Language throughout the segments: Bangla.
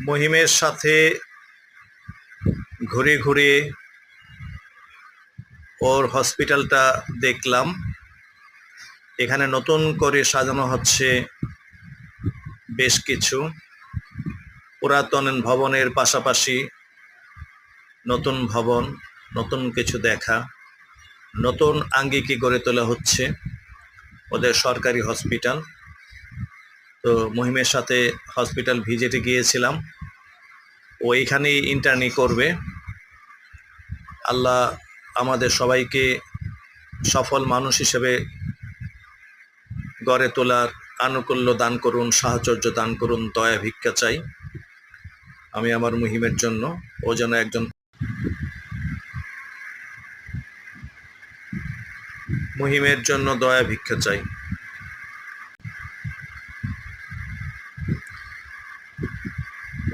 মহিমের সাথে ঘুরে ঘুরে ওর হসপিটালটা দেখলাম। এখানে নতুন করে সাজানো হচ্ছে বেশ কিছু। পুরাতন ভবনের পাশাপাশি নতুন ভবন, নতুন কিছু দেখা, নতুন আঙ্গিকে গড়ে তোলা হচ্ছে ওদের সরকারি হসপিটাল। তো মহিমের সাথে হসপিটাল ভিজিটে গিয়েছিলাম। ও এইখানেই ইন্টার্নি করবে। আল্লাহ আমাদের সবাইকে সফল মানুষ হিসেবে গড়ে তোলার আনুকূল্য দান করুন, সাহচর্য দান করুন, দয়া ভিক্ষা চাই আমি আমার মহিমের জন্য। ও যেন একজন মহিমের জন্য দয়া ভিক্ষা চাই।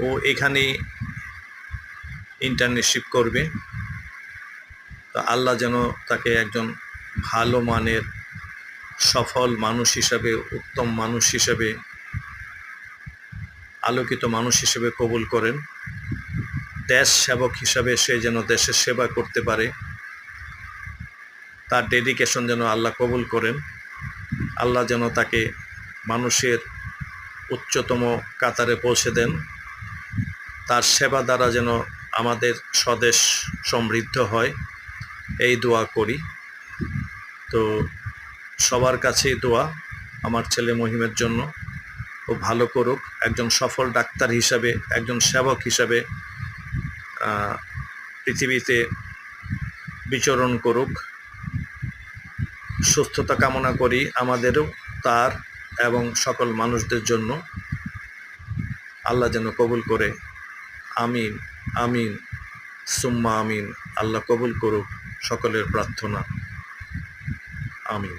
ও এখানেই ইন্টার্নশিপ করবে। তো আল্লাহ যেন তাকে একজন ভালো মানের সফল মানুষ হিসাবে, উত্তম মানুষ হিসেবে, আলোকিত মানুষ হিসেবে কবুল করেন। দেশ সেবক হিসাবে সে যেন দেশের সেবা করতে পারে, তার ডেডিকেশন যেন আল্লাহ কবুল করেন। আল্লাহ যেন তাকে মানুষের উচ্চতম কাতারে পৌঁছে দেন। তার সেবা দ্বারা যেন আমাদের স্বদেশ সমৃদ্ধ হয়, এই দোয়া করি। তো সবার কাছেই দোয়া আমার ছেলে মহিমের জন্য। ও ভালো করুক, একজন সফল ডাক্তার হিসাবে, একজন সেবক হিসাবে পৃথিবীতে বিচরণ করুক। সুস্থতা কামনা করি আমাদেরও, তার এবং সকল মানুষদের জন্য। আল্লাহ যেন কবুল করে। আমিন আমিন সুম্মা আমিন। আল্লাহ কবুল করুক সকলের প্রার্থনা। আমিন।